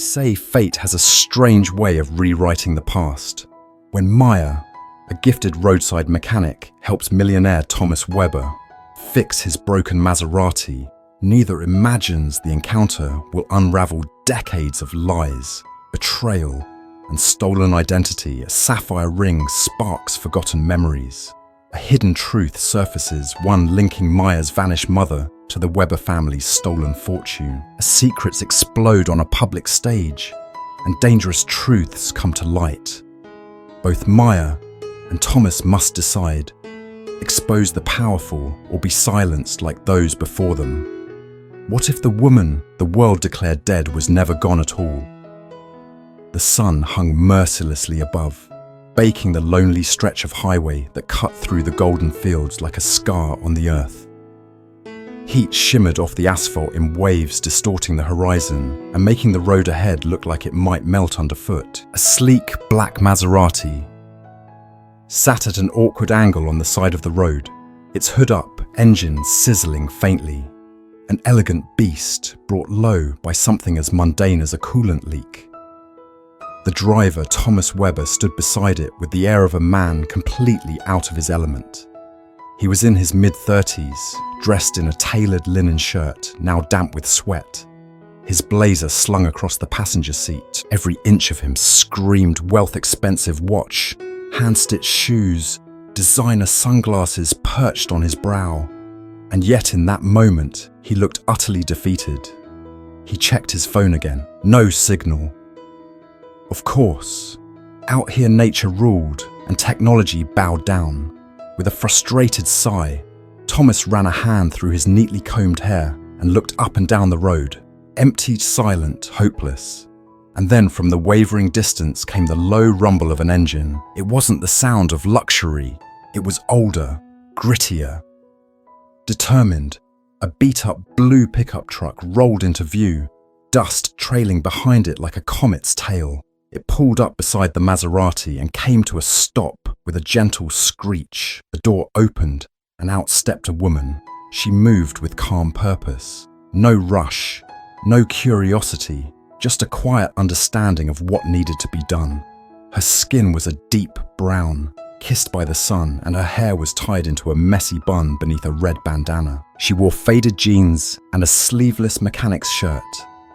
say fate has a strange way of rewriting the past. When Maya, a gifted roadside mechanic, helps millionaire Thomas Webber fix his broken Maserati, neither imagines the encounter will unravel decades of lies, betrayal, and stolen identity. A sapphire ring sparks forgotten memories. A hidden truth surfaces, one linking Maya's vanished mother to the Webber family's stolen fortune. Secrets explode on a public stage, and dangerous truths come to light. Both Maya and Thomas must decide: expose the powerful or be silenced like those before them. What if the woman the world declared dead was never gone at all? The sun hung mercilessly above, baking the lonely stretch of highway that cut through the golden fields like a scar on the earth. Heat shimmered off the asphalt in waves, distorting the horizon and making the road ahead look like it might melt underfoot. A sleek black Maserati sat at an awkward angle on the side of the road, its hood up, engine sizzling faintly. An elegant beast brought low by something as mundane as a coolant leak. The driver, Thomas Webber, stood beside it with the air of a man completely out of his element. He was in his mid-30s, dressed in a tailored linen shirt, now damp with sweat. His blazer slung across the passenger seat. Every inch of him screamed wealth-expensive watch, hand-stitched shoes, designer sunglasses perched on his brow. And yet in that moment, he looked utterly defeated. He checked his phone again. No signal. Of course, out here nature ruled and technology bowed down. With a frustrated sigh, Thomas ran a hand through his neatly combed hair and looked up and down the road, empty, silent, hopeless. And then from the wavering distance came the low rumble of an engine. It wasn't the sound of luxury. It was older, grittier. Determined, a beat-up blue pickup truck rolled into view, dust trailing behind it like a comet's tail. It pulled up beside the Maserati and came to a stop with a gentle screech. The door opened and out stepped a woman. She moved with calm purpose. No rush, no curiosity, just a quiet understanding of what needed to be done. Her skin was a deep brown, kissed by the sun, and her hair was tied into a messy bun beneath a red bandana. She wore faded jeans and a sleeveless mechanic's shirt,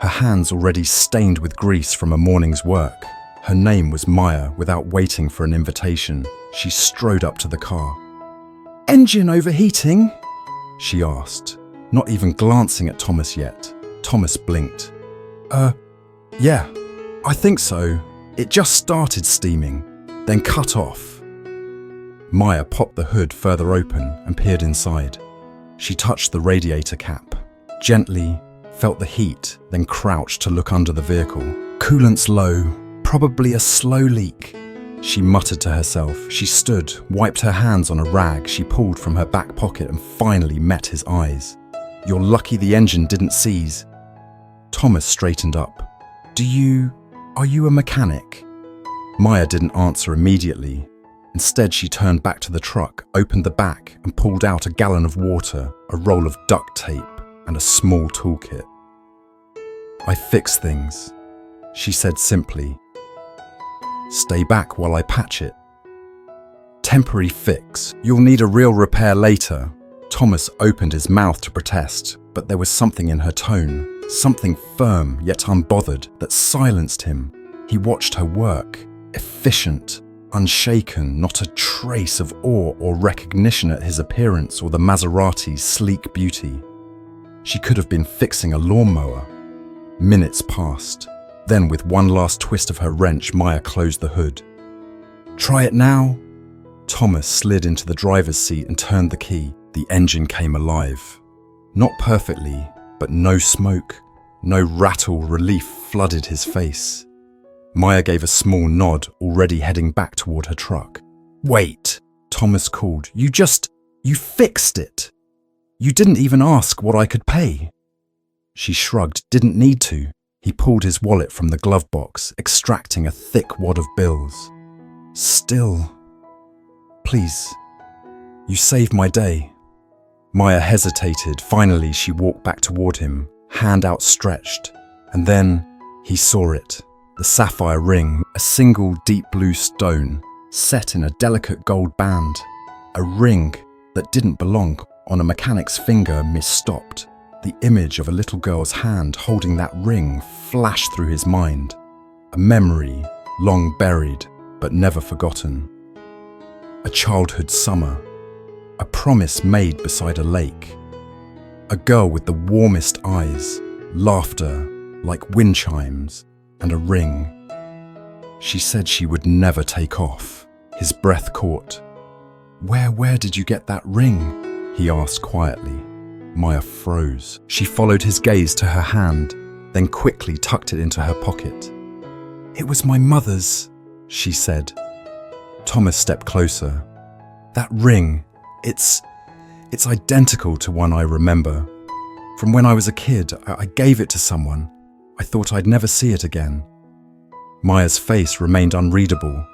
her hands already stained with grease from a morning's work. Her name was Maya. Without waiting for an invitation, she strode up to the car. "Engine overheating?" she asked, not even glancing at Thomas yet. Thomas blinked. Yeah, I think so. It just started steaming, then cut off." Maya popped the hood further open and peered inside. She touched the radiator cap, gently felt the heat, then crouched to look under the vehicle. "Coolant's low, probably a slow leak," she muttered to herself. She stood, wiped her hands on a rag she pulled from her back pocket and finally met his eyes. "You're lucky the engine didn't seize." Thomas straightened up. Are you a mechanic?" Maya didn't answer immediately. Instead, she turned back to the truck, opened the back, and pulled out a gallon of water, a roll of duct tape, and a small toolkit. "I fix things," she said simply. "Stay back while I patch it." "Temporary fix. You'll need a real repair later." Thomas opened his mouth to protest, but there was something in her tone, something firm yet unbothered, that silenced him. He watched her work, efficient, unshaken, not a trace of awe or recognition at his appearance or the Maserati's sleek beauty. She could have been fixing a lawnmower. Minutes passed. Then, with one last twist of her wrench, Maya closed the hood. "Try it now." Thomas slid into the driver's seat and turned the key. The engine came alive. Not perfectly, but no smoke, no rattle. Relief flooded his face. Maya gave a small nod, already heading back toward her truck. "Wait," Thomas called. You fixed it. You didn't even ask what I could pay." She shrugged. "Didn't need to." He pulled his wallet from the glove box, extracting a thick wad of bills. "Still, please, you saved my day." Maya hesitated. Finally, she walked back toward him, hand outstretched, and then He saw it, the sapphire ring, a single deep blue stone, set in a delicate gold band. A ring that didn't belong on a mechanic's finger misstopped. The image of a little girl's hand holding that ring flashed through his mind. A memory long buried but never forgotten. A childhood summer. A promise made beside a lake. A girl with the warmest eyes, laughter like wind chimes, and a ring. She said she would never take off. His breath caught. Where did you get that ring?" he asked quietly. Maya froze. She followed his gaze to her hand, then quickly tucked it into her pocket. "It was my mother's," she said. Thomas stepped closer. "That ring, it's identical to one I remember. From when I was a kid, I gave it to someone. I thought I'd never see it again." Maya's face remained unreadable,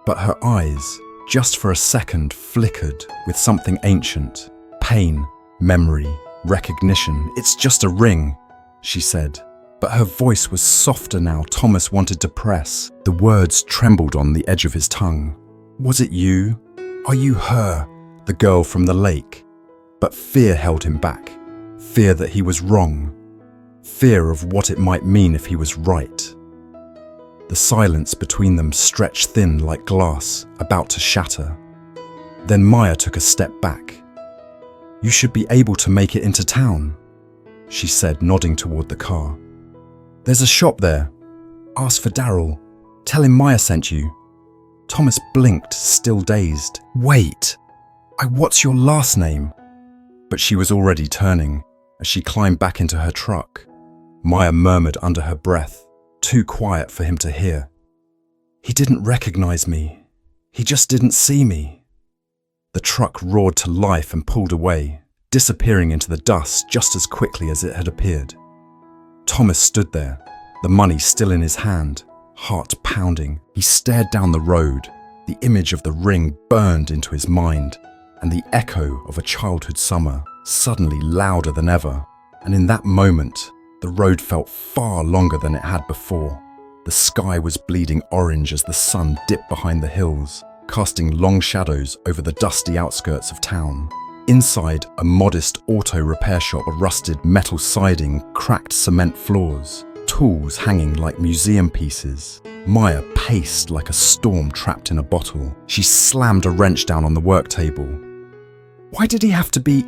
but her eyes, just for a second, flickered with something ancient. Pain, memory, recognition. "It's just a ring," she said. But her voice was softer now. Thomas wanted to press. The words trembled on the edge of his tongue. "Was it you? Are you her, the girl from the lake?" But fear held him back. Fear that he was wrong. Fear of what it might mean if he was right. The silence between them stretched thin like glass, about to shatter. Then Maya took a step back. "You should be able to make it into town," she said, nodding toward the car. "There's a shop there. Ask for Daryl. Tell him Maya sent you." Thomas blinked, still dazed. "Wait, what's your last name?" But she was already turning as she climbed back into her truck. Maya murmured under her breath, too quiet for him to hear. "He didn't recognize me. He just didn't see me." The truck roared to life and pulled away, disappearing into the dust just as quickly as it had appeared. Thomas stood there, the money still in his hand, heart pounding. He stared down the road. The image of the ring burned into his mind, and the echo of a childhood summer, suddenly louder than ever. And in that moment, the road felt far longer than it had before. The sky was bleeding orange as the sun dipped behind the hills, casting long shadows over the dusty outskirts of town. Inside, a modest auto repair shop, rusted metal siding, cracked cement floors, tools hanging like museum pieces. Maya paced like a storm trapped in a bottle. She slammed a wrench down on the work table. "Why did he have to be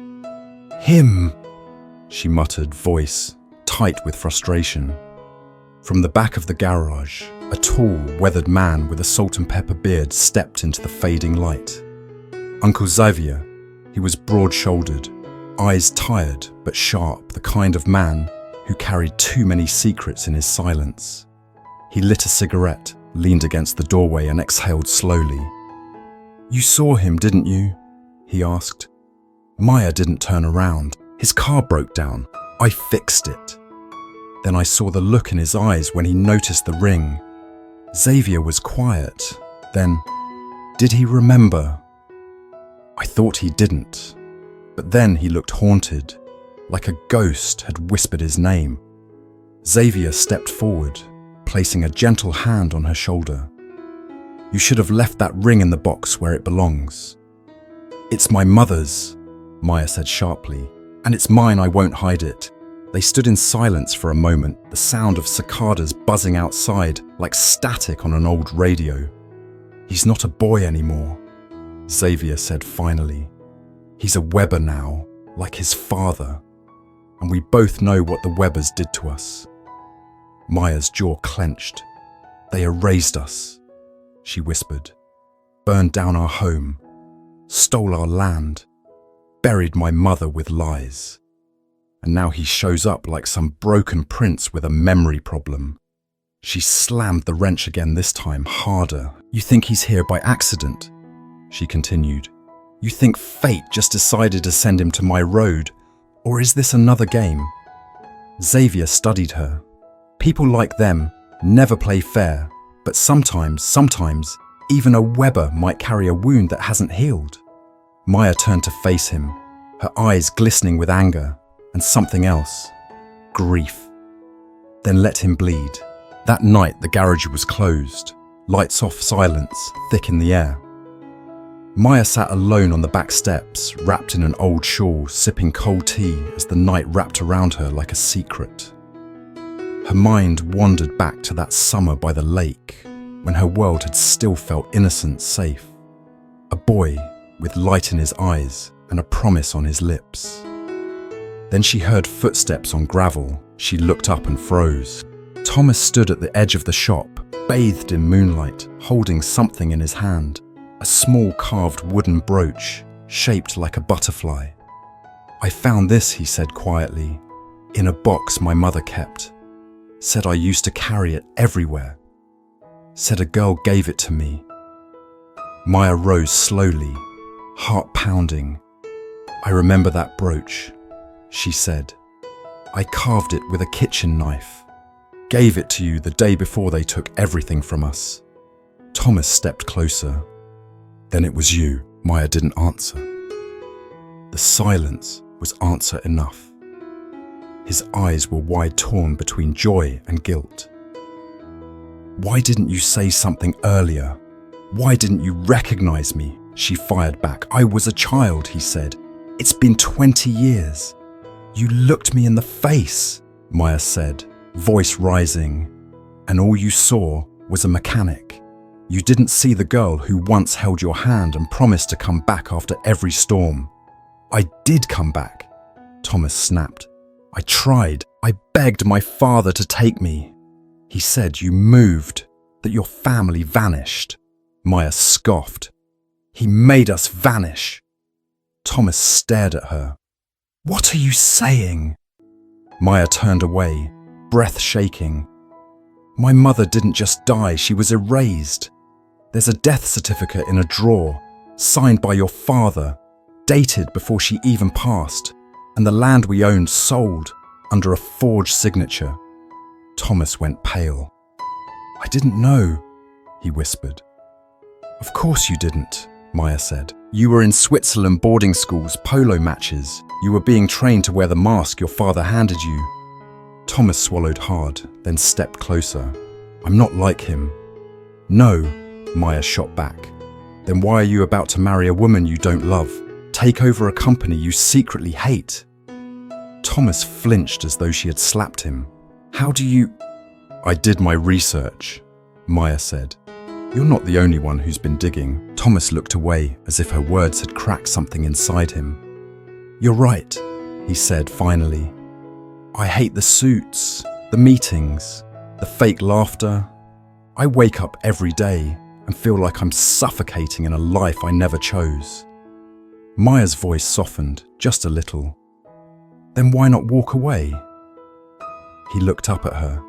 him?" she muttered, voice tight with frustration. From the back of the garage, a tall, weathered man with a salt and pepper beard stepped into the fading light. Uncle Xavier. He was broad-shouldered, eyes tired but sharp, the kind of man who carried too many secrets in his silence. He lit a cigarette, leaned against the doorway and exhaled slowly. "You saw him, didn't you?" he asked. Maya didn't turn around. "His car broke down. I fixed it." Then I saw the look in his eyes when he noticed the ring. Xavier was quiet. Then, did he remember? I thought he didn't. But then he looked haunted, like a ghost had whispered his name. Xavier stepped forward, placing a gentle hand on her shoulder. "You should have left that ring in the box where it belongs." "It's my mother's," Maya said sharply, "and it's mine. I won't hide it." They stood in silence for a moment, the sound of cicadas buzzing outside like static on an old radio. "He's not a boy anymore," Xavier said finally. "He's a Weber now, like his father. And we both know what the Webers did to us." Maya's jaw clenched. "They erased us," she whispered. "Burned down our home, stole our land, buried my mother with lies. And now he shows up like some broken prince with a memory problem." She slammed the wrench again, this time harder. "You think he's here by accident?" she continued. "You think fate just decided to send him to my road? Or is this another game?" Xavier studied her. "People like them never play fair, but sometimes, even a Weber might carry a wound that hasn't healed." Maya turned to face him, her eyes glistening with anger and something else, grief. "Then let him bleed. That night, the garage was closed, lights off, silence thick in the air. Maya sat alone on the back steps, wrapped in an old shawl, sipping cold tea as the night wrapped around her like a secret. Her mind wandered back to that summer by the lake, when her world had still felt innocent, safe. A boy with light in his eyes and a promise on his lips. Then she heard footsteps on gravel. She looked up and froze. Thomas stood at the edge of the shop, bathed in moonlight, holding something in his hand. A small carved wooden brooch, shaped like a butterfly. "I found this," he said quietly, "in a box my mother kept. Said I used to carry it everywhere. Said a girl gave it to me." Maya rose slowly, heart pounding. "I remember that brooch," she said. "I carved it with a kitchen knife. Gave it to you the day before they took everything from us." Thomas stepped closer. "Then it was you." Maya didn't answer. The silence was answer enough. His eyes were wide, torn between joy and guilt. "Why didn't you say something earlier? Why didn't you recognize me?" she fired back. "I was a child," he said. "It's been 20 years. You looked me in the face," Maya said, voice rising. "And all you saw was a mechanic. You didn't see the girl who once held your hand and promised to come back after every storm." "I did come back," Thomas snapped. "I tried. I begged my father to take me. He said you moved, that your family vanished." Maya scoffed. "He made us vanish." Thomas stared at her. "What are you saying?" Maya turned away, breath shaking. "My mother didn't just die, she was erased. There's a death certificate in a drawer, signed by your father, dated before she even passed, and the land we owned sold under a forged signature." Thomas went pale. "I didn't know," he whispered. "Of course you didn't," Maya said. "You were in Switzerland boarding schools, polo matches. You were being trained to wear the mask your father handed you." Thomas swallowed hard, then stepped closer. "I'm not like him." "No," Maya shot back. "Then why are you about to marry a woman you don't love? Take over a company you secretly hate?" Thomas flinched as though she had slapped him. "How do you—" "I did my research," Maya said. "You're not the only one who's been digging." Thomas looked away as if her words had cracked something inside him. "You're right," he said finally. "I hate the suits, the meetings, the fake laughter. I wake up every day and feel like I'm suffocating in a life I never chose." Maya's voice softened just a little. "Then why not walk away?" He looked up at her.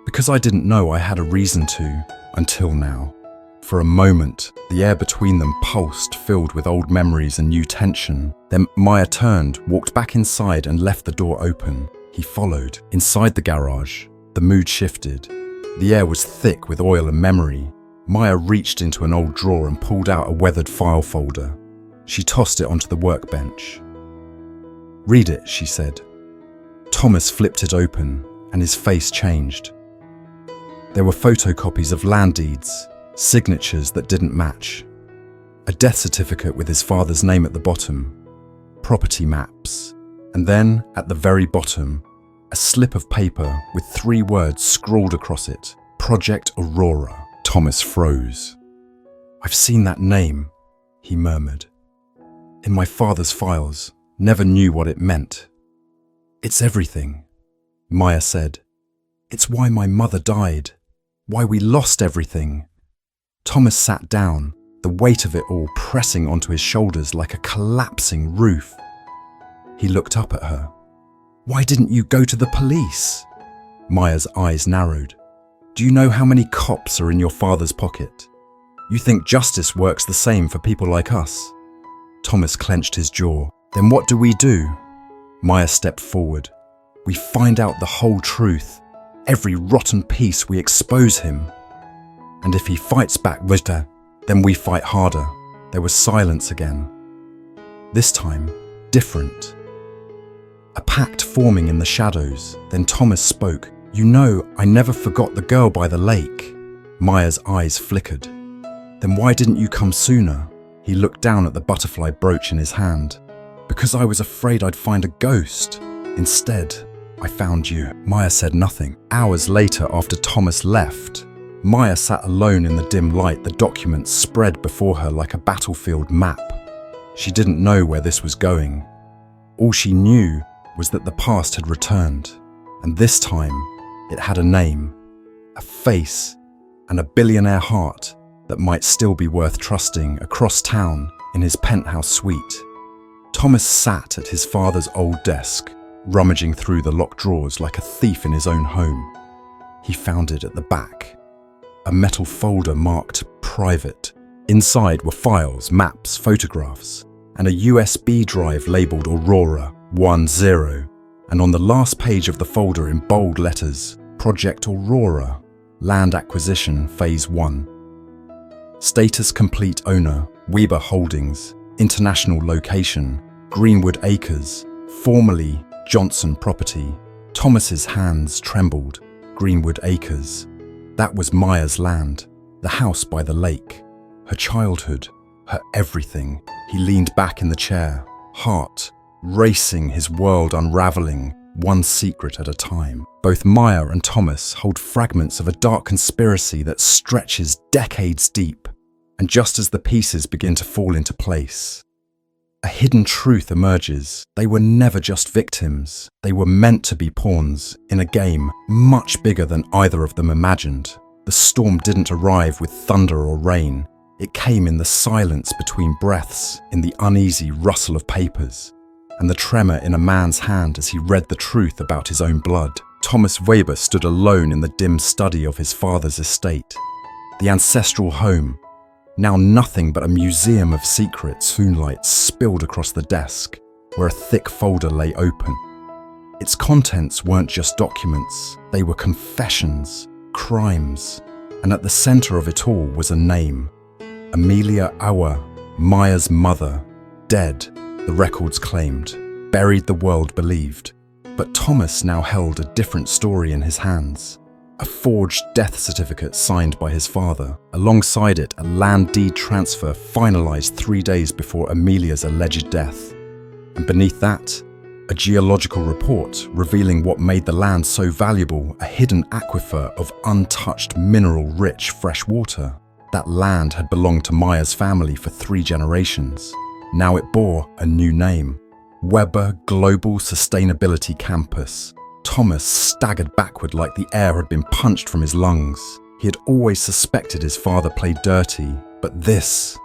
"Because I didn't know I had a reason to, until now." For a moment, the air between them pulsed, filled with old memories and new tension. Then Maya turned, walked back inside and left the door open. He followed. Inside the garage, the mood shifted. The air was thick with oil and memory. Maya reached into an old drawer and pulled out a weathered file folder. She tossed it onto the workbench. "Read it," she said. Thomas flipped it open, and his face changed. There were photocopies of land deeds, signatures that didn't match, a death certificate with his father's name at the bottom, property maps, and then, at the very bottom, a slip of paper with 3 words scrawled across it, Project Aurora. Thomas froze. "I've seen that name," he murmured. "In my father's files, never knew what it meant." "It's everything," Maya said. "It's why my mother died, why we lost everything." Thomas sat down, the weight of it all pressing onto his shoulders like a collapsing roof. He looked up at her. "Why didn't you go to the police?" Maya's eyes narrowed. "Do you know how many cops are in your father's pocket? You think justice works the same for people like us?" Thomas clenched his jaw. "Then what do we do?" Maya stepped forward. "We find out the whole truth. Every rotten piece, we expose him. And if he fights back, then we fight harder." There was silence again. This time, different. A pact forming in the shadows. Then Thomas spoke. "You know, I never forgot the girl by the lake." Maya's eyes flickered. "Then why didn't you come sooner?" He looked down at the butterfly brooch in his hand. "Because I was afraid I'd find a ghost. Instead, I found you." Maya said nothing. Hours later, after Thomas left, Maya sat alone in the dim light, the documents spread before her like a battlefield map. She didn't know where this was going. All she knew was that the past had returned, and this time it had a name, a face, and a billionaire heart that might still be worth trusting across town in his penthouse suite. Thomas sat at his father's old desk, rummaging through the locked drawers like a thief in his own home. He found it at the back, a metal folder marked private. Inside were files, maps, photographs, and a USB drive labelled Aurora 10, and on the last page of the folder in bold letters, Project Aurora, Land Acquisition Phase 1. Status complete owner, Weber Holdings, international location, Greenwood Acres, formerly Johnson Property. Thomas's hands trembled. Greenwood Acres. That was Maya's land, the house by the lake, her childhood, her everything. He leaned back in the chair, heart racing, his world unraveling, one secret at a time. Both Maya and Thomas hold fragments of a dark conspiracy that stretches decades deep, and just as the pieces begin to fall into place, a hidden truth emerges. They were never just victims. They were meant to be pawns in a game much bigger than either of them imagined. The storm didn't arrive with thunder or rain. It came in the silence between breaths, in the uneasy rustle of papers, and the tremor in a man's hand as he read the truth about his own blood. Thomas Weber stood alone in the dim study of his father's estate, the ancestral home. Now nothing but a museum of secrets. Moonlight spilled across the desk, where a thick folder lay open. Its contents weren't just documents, they were confessions, crimes, and at the center of it all was a name. Amelia Aoa, Maya's mother, dead, the records claimed, buried the world believed. But Thomas now held a different story in his hands. A forged death certificate signed by his father. Alongside it, a land deed transfer finalized 3 days before Amelia's alleged death. And beneath that, a geological report revealing what made the land so valuable, a hidden aquifer of untouched mineral-rich fresh water. That land had belonged to Maya's family for 3 generations. Now it bore a new name, Weber Global Sustainability Campus. Thomas staggered backward like the air had been punched from his lungs. He had always suspected his father played dirty, but this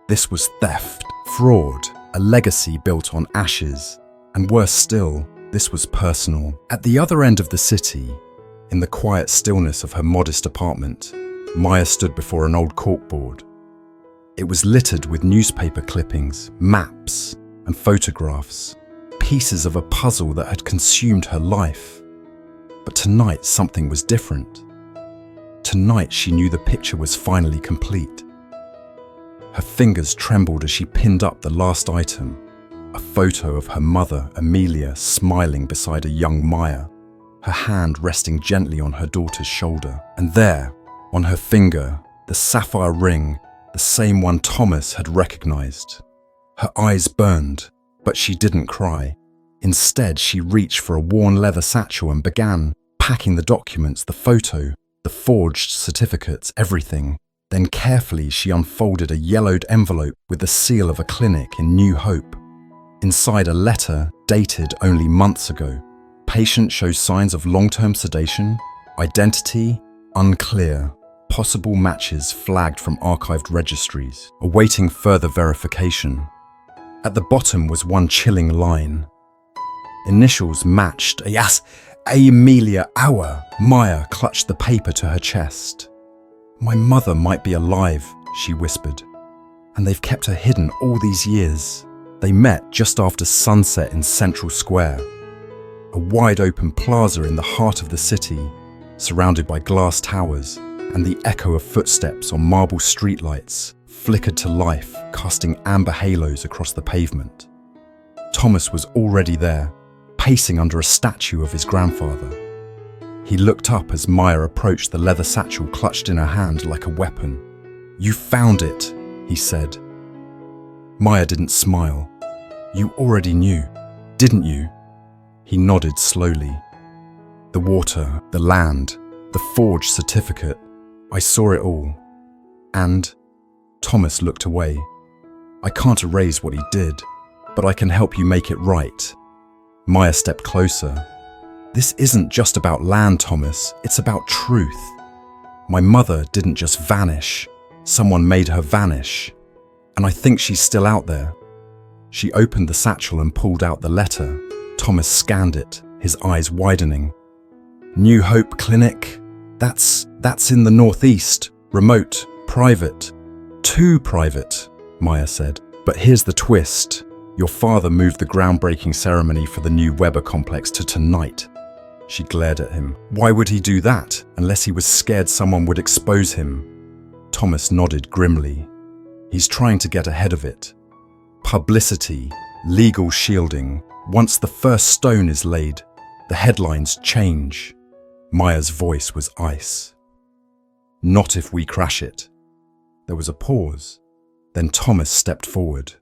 was theft, fraud, a legacy built on ashes, and worse still, this was personal. At the other end of the city, in the quiet stillness of her modest apartment, Maya stood before an old corkboard. It was littered with newspaper clippings, maps, and photographs, pieces of a puzzle that had consumed her life. But tonight something was different. Tonight she knew the picture was finally complete. Her fingers trembled as she pinned up the last item, a photo of her mother, Amelia, smiling beside a young Maya, her hand resting gently on her daughter's shoulder. And there, on her finger, the sapphire ring, the same one Thomas had recognized. Her eyes burned, but she didn't cry. Instead, she reached for a worn leather satchel and began packing the documents, the photo, the forged certificates, everything. Then carefully she unfolded a yellowed envelope with the seal of a clinic in New Hope. Inside, a letter dated only months ago. Patient shows signs of long-term sedation, identity unclear, possible matches flagged from archived registries, awaiting further verification. At the bottom was one chilling line. Initials matched. Yes, Amelia Aoa. Maya clutched the paper to her chest. "My mother might be alive," she whispered, "and they've kept her hidden all these years." They met just after sunset in Central Square, a wide-open plaza in the heart of the city, surrounded by glass towers, and the echo of footsteps on marble streetlights flickered to life, casting amber halos across the pavement. Thomas was already there, pacing under a statue of his grandfather. He looked up as Maya approached the leather satchel clutched in her hand like a weapon. "You found it," he said. Maya didn't smile. "You already knew, didn't you?" He nodded slowly. "The water, the land, the forged certificate. I saw it all. And..." Thomas looked away. "I can't erase what he did, but I can help you make it right." Maya stepped closer. "This isn't just about land, Thomas. It's about truth. My mother didn't just vanish. Someone made her vanish. And I think she's still out there." She opened the satchel and pulled out the letter. Thomas scanned it, his eyes widening. "New Hope Clinic? That's in the northeast. Remote, private." "Too private," Maya said. "But here's the twist. Your father moved the groundbreaking ceremony for the new Weber complex to tonight." She glared at him. "Why would he do that, unless he was scared someone would expose him?" Thomas nodded grimly. "He's trying to get ahead of it. Publicity, legal shielding. Once the first stone is laid, the headlines change." Maya's voice was ice. "Not if we crash it." There was a pause. Then Thomas stepped forward.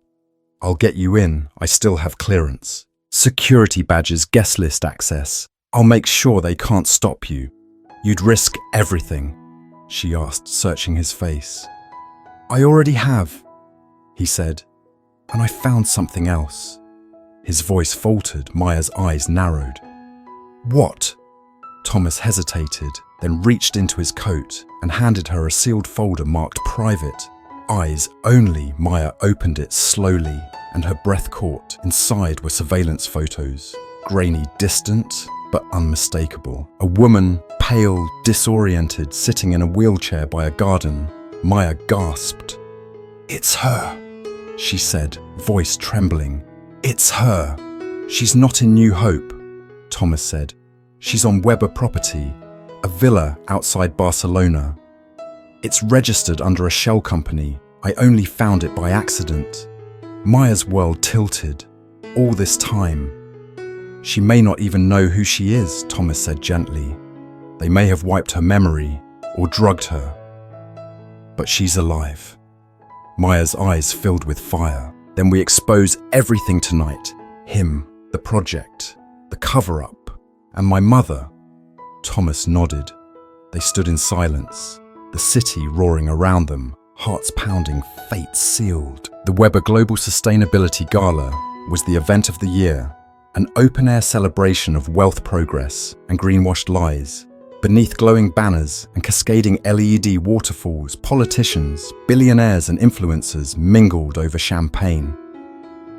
"I'll get you in. I still have clearance. Security badges, guest list access. I'll make sure they can't stop you." "You'd risk everything?" she asked, searching his face. "I already have," he said. "And I found something else." His voice faltered, Maya's eyes narrowed. "What?" Thomas hesitated, then reached into his coat and handed her a sealed folder marked private. Eyes only. Maya opened it slowly, and her breath caught. Inside were surveillance photos, grainy, distant, but unmistakable. A woman, pale, disoriented, sitting in a wheelchair by a garden. Maya gasped. "It's her," she said, voice trembling. "It's her." "She's not in New Hope," Thomas said. "She's on Weber property, a villa outside Barcelona. It's registered under a shell company. I only found it by accident." Maya's world tilted. All this time. "She may not even know who she is," Thomas said gently. "They may have wiped her memory or drugged her. But she's alive." Maya's eyes filled with fire. "Then we expose everything tonight. Him, the project, the cover-up, and my mother." Thomas nodded. They stood in silence, the city roaring around them, hearts pounding, fate sealed. The Weber Global Sustainability Gala was the event of the year, an open-air celebration of wealth progress and greenwashed lies. Beneath glowing banners and cascading LED waterfalls, politicians, billionaires and influencers mingled over champagne.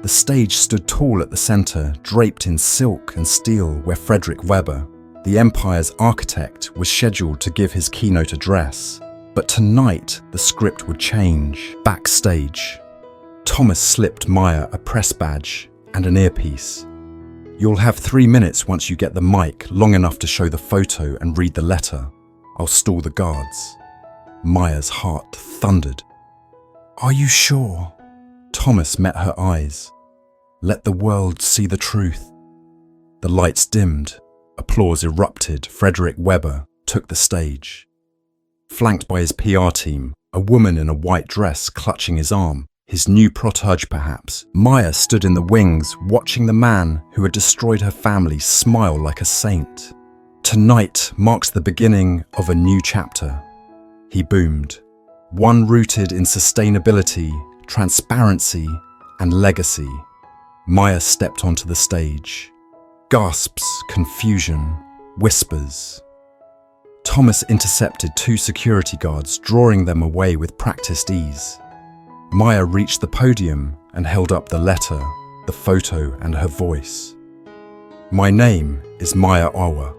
The stage stood tall at the center, draped in silk and steel, where Frederick Weber, the empire's architect, was scheduled to give his keynote address. But tonight, the script would change. Backstage, Thomas slipped Maya a press badge and an earpiece. "You'll have 3 minutes once you get the mic, long enough to show the photo and read the letter. I'll stall the guards." Maya's heart thundered. "Are you sure?" Thomas met her eyes. "Let the world see the truth." The lights dimmed. Applause erupted. Frederick Weber took the stage. Flanked by his PR team, a woman in a white dress clutching his arm, his new protege perhaps, Maya stood in the wings, watching the man who had destroyed her family smile like a saint. "Tonight marks the beginning of a new chapter," he boomed. "One rooted in sustainability, transparency, and legacy." Maya stepped onto the stage. Gasps, confusion, whispers. Thomas intercepted 2 security guards, drawing them away with practiced ease. Maya reached the podium and held up the letter, the photo, and her voice. "My name is Amelia Aoa,"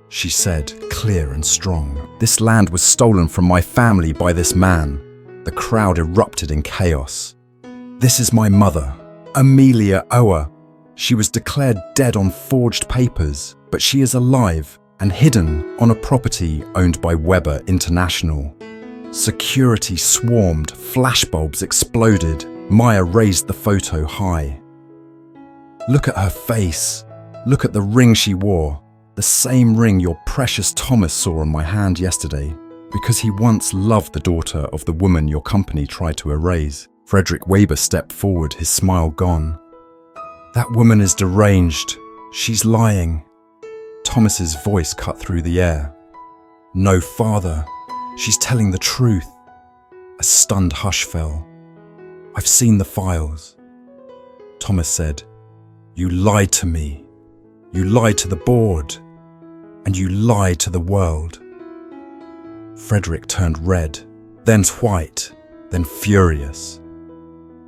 she said, clear and strong. "This land was stolen from my family by this man." The crowd erupted in chaos. "This is my mother, Amelia Aoa. She was declared dead on forged papers, but she is alive and hidden on a property owned by Weber International." Security swarmed, flashbulbs exploded. Maya raised the photo high. "Look at her face. Look at the ring she wore. The same ring your precious Thomas saw on my hand yesterday, because he once loved the daughter of the woman your company tried to erase. Frederick Weber stepped forward, his smile gone. That woman is deranged. She's lying. Thomas's voice cut through the air. No, father. She's telling the truth. A stunned hush fell. I've seen the files. Thomas said, You lied to me. You lied to the board. And you lied to the world. Frederick turned red, then white, then furious.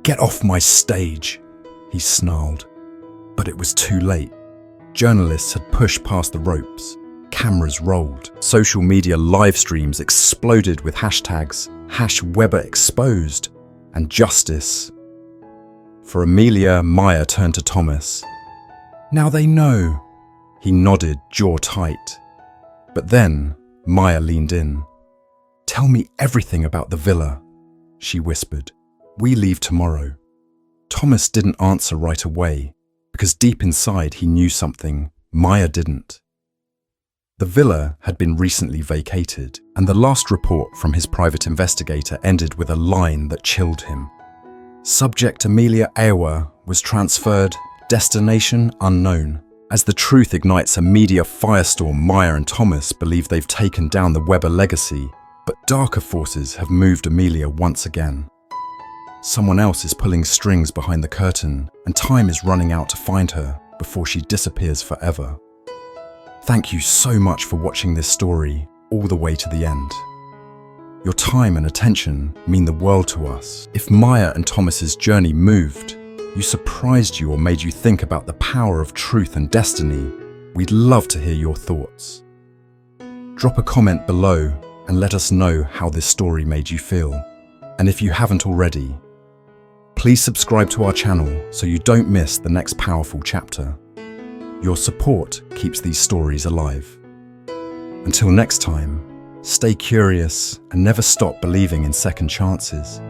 Get off my stage, he snarled. But it was too late. Journalists had pushed past the ropes. Cameras rolled. Social media live streams exploded with hashtags #WeberExposed and justice. For Amelia, Maya turned to Thomas. Now they know. He nodded, jaw tight. But then Maya leaned in. Tell me everything about the villa, she whispered. We leave tomorrow. Thomas didn't answer right away, because deep inside he knew something Maya didn't. The villa had been recently vacated, and the last report from his private investigator ended with a line that chilled him. Subject Amelia Aoa was transferred, destination unknown. As the truth ignites a media firestorm, Maya and Thomas believe they've taken down the Weber legacy, but darker forces have moved Amelia once again. Someone else is pulling strings behind the curtain, and time is running out to find her before she disappears forever. Thank you so much for watching this story all the way to the end. Your time and attention mean the world to us. If Maya and Thomas's journey moved you, surprised you, or made you think about the power of truth and destiny, we'd love to hear your thoughts. Drop a comment below and let us know how this story made you feel. And if you haven't already, please subscribe to our channel so you don't miss the next powerful chapter. Your support keeps these stories alive. Until next time, stay curious and never stop believing in second chances.